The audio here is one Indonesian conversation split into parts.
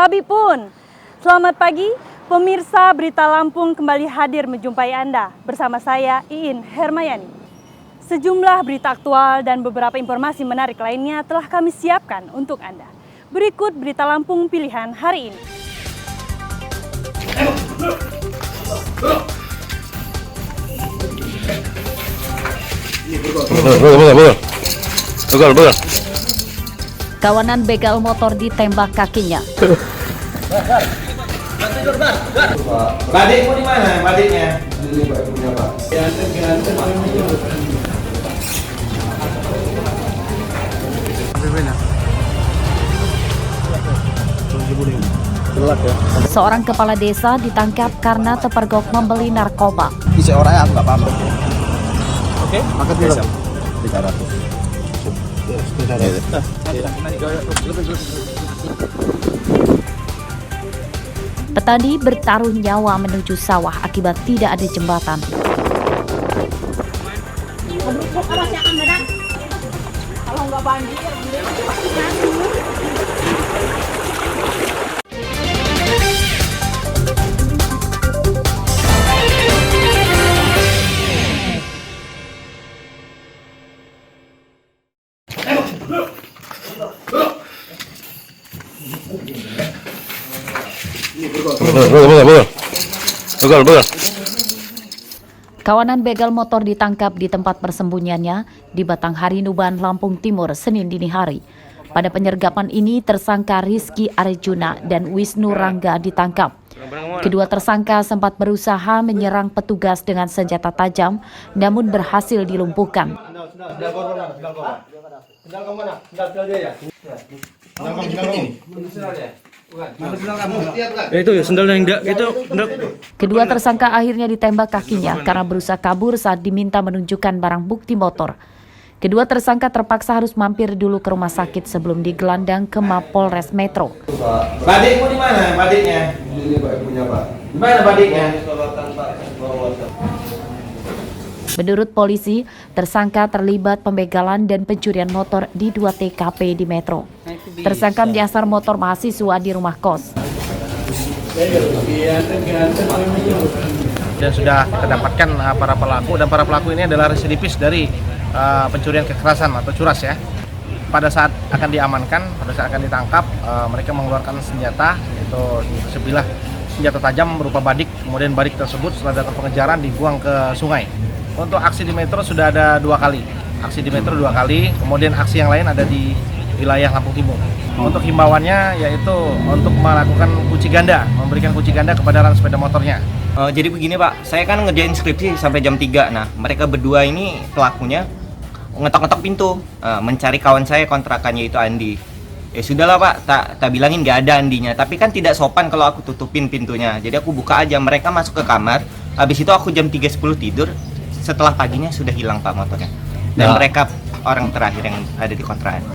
Habibun. Selamat pagi, pemirsa Berita Lampung kembali hadir menjumpai Anda bersama saya Iin Hermayani. Sejumlah berita aktual dan beberapa informasi menarik lainnya telah kami siapkan untuk Anda. Berikut Berita Lampung pilihan hari ini. Betul. Kawanan begal motor ditembak kakinya. Badikmu di mana? Badiknya? Seorang kepala desa ditangkap karena terpergok membeli narkoba. Isi orangnya aku nggak paham. Oke. Makan dulu. 300. Petani bertaruh nyawa menuju sawah akibat tidak ada jembatan. Betul. Kawanan begal motor ditangkap di tempat persembunyiannya di Batanghari Nuban, Lampung Timur, Senin dini hari. Pada penyergapan ini, tersangka Rizky Arjuna dan Wisnu Rangga ditangkap. Kedua tersangka sempat berusaha menyerang petugas dengan senjata tajam, namun berhasil dilumpuhkan. Itu ya sendalnya yang enggak itu. Kedua tersangka akhirnya ditembak kakinya karena berusaha kabur saat diminta menunjukkan barang bukti motor. Kedua tersangka terpaksa harus mampir dulu ke rumah sakit sebelum digelandang ke Mapolres Metro. Badikmu di mana? Badiknya? Ini Pak, punya Pak. Di mana badiknya? Menurut polisi, tersangka terlibat pembegalan dan pencurian motor di 2 TKP di Metro. Tersangka menyasar motor mahasiswa di rumah kos. Dan sudah kita dapatkan para pelaku, dan para pelaku ini adalah residivis dari pencurian kekerasan atau curas ya. Pada saat akan diamankan, pada saat akan ditangkap, mereka mengeluarkan senjata, yaitu sebilah senjata tajam berupa badik. Kemudian badik tersebut setelah dilakukan pengejaran dibuang ke sungai. Untuk aksi di Metro sudah ada 2 kali. Aksi di Metro 2 kali, kemudian aksi yang lain ada di wilayah Lampung Timur. Untuk himbauannya yaitu untuk melakukan kunci ganda, memberikan kunci ganda kepada ran sepeda motornya. Jadi begini Pak, saya kan ngerjain skripsi sampai jam 3. Nah, mereka berdua ini pelakunya ngetok-ngetok pintu, mencari kawan saya kontrakannya itu Andi. Ya sudahlah Pak, tak bilangin nggak ada Andinya. Tapi kan tidak sopan kalau aku tutupin pintunya. Jadi aku buka aja, mereka masuk ke kamar. Habis itu aku jam 3.10 tidur. Setelah paginya sudah hilang Pak motornya. Dan mereka orang terakhir yang ada di kontrakan.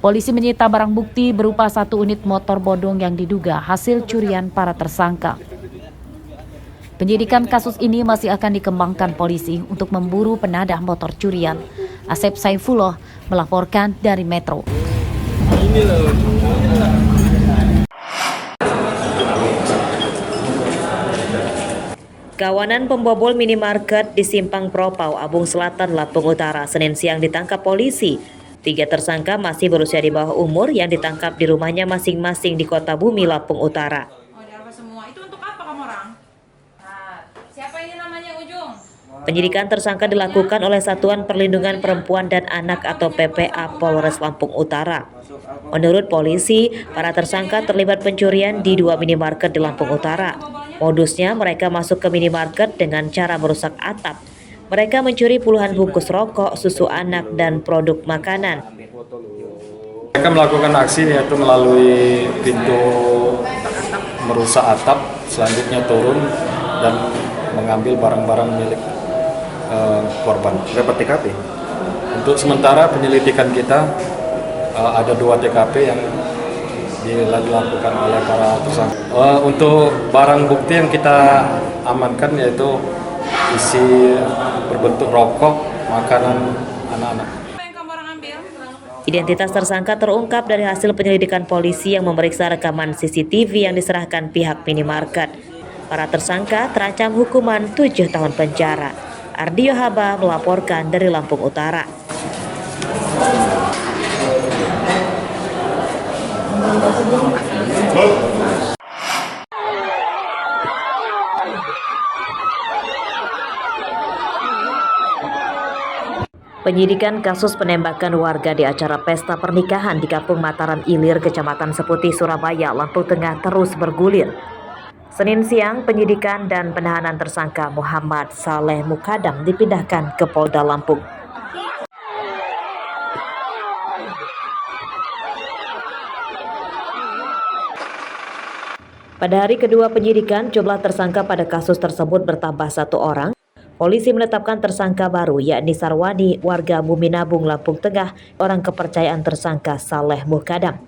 Polisi menyita barang bukti berupa 1 unit motor bodong yang diduga hasil curian para tersangka. Penyidikan kasus ini masih akan dikembangkan polisi untuk memburu penadah motor curian. Asep Saifullah melaporkan dari Metro. Kawanan pembobol minimarket di Simpang Propau, Abung Selatan, Lampung Utara, Senin siang ditangkap polisi. 3 tersangka masih berusia di bawah umur yang ditangkap di rumahnya masing-masing di Kota Bumi, Lampung Utara. Itu untuk apa kamu orang? Siapa ini namanya Ujung? Penyidikan tersangka dilakukan oleh Satuan Perlindungan Perempuan dan Anak atau PPA Polres Lampung Utara. Menurut polisi, para tersangka terlibat pencurian di 2 minimarket di Lampung Utara. Modusnya mereka masuk ke minimarket dengan cara merusak atap. Mereka mencuri puluhan bungkus rokok, susu anak, dan produk makanan. Mereka melakukan aksi yaitu melalui pintu merusak atap, selanjutnya turun dan mengambil barang-barang milik korban. Berapa TKP? Untuk sementara penyelidikan kita ada 2 TKP yang dilakukan oleh para tersangka. Untuk barang bukti yang kita amankan yaitu isi berbentuk rokok, makanan anak-anak. Apa yang kamu orang ambil? Identitas tersangka terungkap dari hasil penyelidikan polisi yang memeriksa rekaman CCTV yang diserahkan pihak minimarket. Para tersangka terancam hukuman 7 tahun penjara. Ardio Haba melaporkan dari Lampung Utara. Penyidikan kasus penembakan warga di acara pesta pernikahan di Kampung Mataram Ilir, Kecamatan Seputih, Surabaya, Lampung Tengah terus bergulir. Senin siang, penyidikan dan penahanan tersangka Muhammad Saleh Mukadam dipindahkan ke Polda Lampung. Pada hari kedua penyidikan, jumlah tersangka pada kasus tersebut bertambah 1 orang. Polisi menetapkan tersangka baru yakni Sarwani, warga Buminabung, Lampung Tengah, orang kepercayaan tersangka Saleh Mukadam.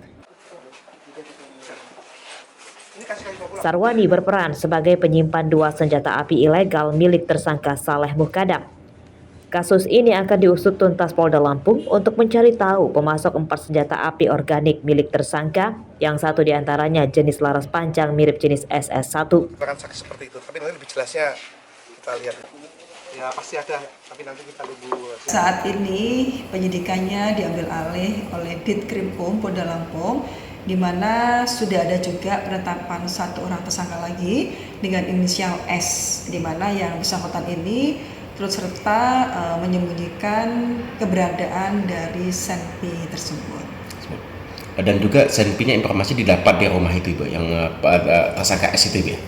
Sarwani berperan sebagai penyimpan 2 senjata api ilegal milik tersangka Saleh Mukadam. Kasus ini akan diusut tuntas Polda Lampung untuk mencari tahu pemasok 4 senjata api organik milik tersangka, yang 1 diantaranya jenis laras panjang mirip jenis SS1. Bukan saksi seperti itu, tapi nanti lebih jelasnya kita lihat. Ya pasti ada, tapi nanti kita tunggu. Saat ini penyidikannya diambil alih oleh Ditkrimum Polda Lampung, di mana sudah ada juga penetapan 1 orang tersangka lagi dengan inisial S, di mana yang bersangkutan ini turut serta menyembunyikan keberadaan dari senpi tersebut. Dan juga senpinya informasi didapat di rumah itu, Ibu, yang tersangka S itu, Ibu, ya?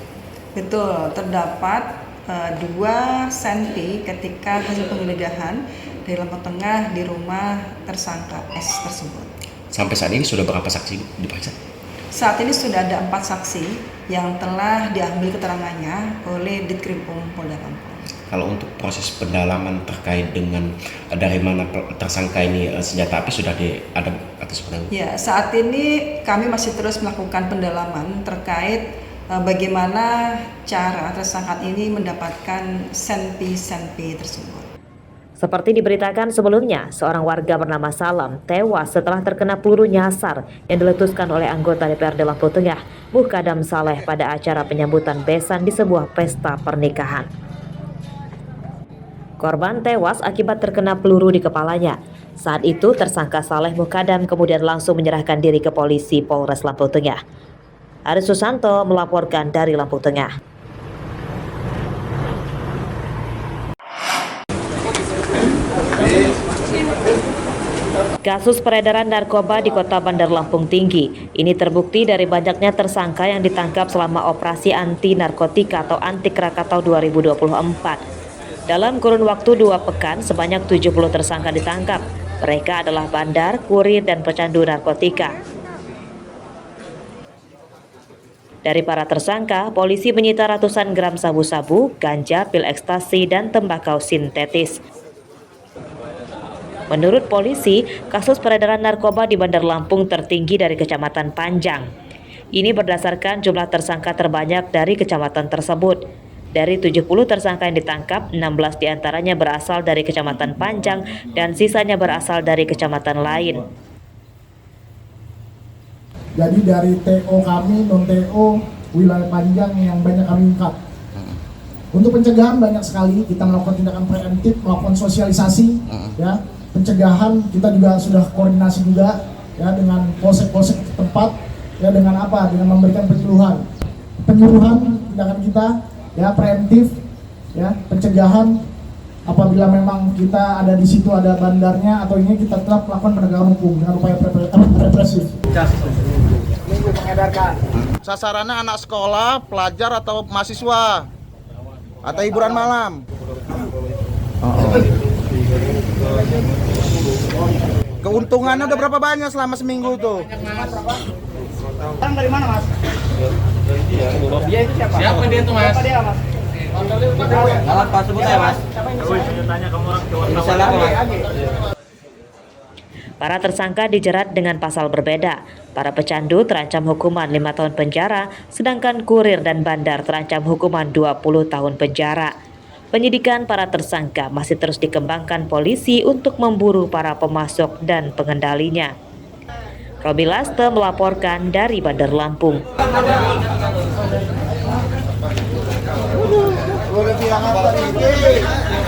Betul, terdapat 2 senpi ketika hasil penggeledahan dari Lampung Tengah di rumah tersangka S tersebut. Sampai saat ini sudah berapa saksi diperiksa? Saat ini sudah ada 4 saksi yang telah diambil keterangannya oleh Ditkrimum Polda Lampung. Kalau untuk proses pendalaman terkait dengan dari mana tersangka ini senjata api sudah ada atau seperti itu? Ya, saat ini kami masih terus melakukan pendalaman terkait bagaimana cara tersangka ini mendapatkan senpi-senpi tersebut. Seperti diberitakan sebelumnya, seorang warga bernama Salam tewas setelah terkena peluru nyasar yang diletuskan oleh anggota DPRD Lampung Tengah, Mukadam Saleh, pada acara penyambutan besan di sebuah pesta pernikahan. Korban tewas akibat terkena peluru di kepalanya. Saat itu tersangka Saleh Mukadam kemudian langsung menyerahkan diri ke polisi Polres Lampung Tengah. Aris Susanto melaporkan dari Lampung Tengah. Kasus peredaran narkoba di Kota Bandar Lampung tinggi. Ini terbukti dari banyaknya tersangka yang ditangkap selama operasi anti narkotika atau anti Krakatau 2024. Dalam kurun waktu 2 pekan, sebanyak 70 tersangka ditangkap. Mereka adalah bandar, kurir, dan pecandu narkotika. Dari para tersangka, polisi menyita ratusan gram sabu-sabu, ganja, pil ekstasi, dan tembakau sintetis. Menurut polisi, kasus peredaran narkoba di Bandar Lampung tertinggi dari Kecamatan Panjang. Ini berdasarkan jumlah tersangka terbanyak dari kecamatan tersebut. Dari 70 tersangka yang ditangkap, 16 diantaranya berasal dari Kecamatan Panjang dan sisanya berasal dari kecamatan lain. Jadi dari TO kami, non-TO, wilayah Panjang yang banyak kami ungkap. Untuk pencegahan banyak sekali, kita melakukan tindakan preemptif, melakukan sosialisasi, ya. Pencegahan kita juga sudah koordinasi juga, ya, dengan polsek-polsek tempat, ya, dengan apa? Dengan memberikan penyuluhan tindakan kita, ya, preemptif, ya, pencegahan. Apabila memang kita ada di situ ada bandarnya atau ini, kita tetap melakukan penegakan hukum dengan upaya represif. Sasarannya anak sekolah, pelajar atau mahasiswa atau hiburan malam. Keuntungannya udah berapa banyak selama seminggu tuh? Orang dari mana, Mas? Dia itu siapa? Siapa dia tuh, Mas? Siapa dia, Mas? Alat Pak, sebut ya, Mas. Para tersangka dijerat dengan pasal berbeda. Para pecandu terancam hukuman 5 tahun penjara, sedangkan kurir dan bandar terancam hukuman 20 tahun penjara. Penyidikan para tersangka masih terus dikembangkan polisi untuk memburu para pemasok dan pengendalinya. Robi Laste melaporkan dari Bandar Lampung. Udah bilang apa nih?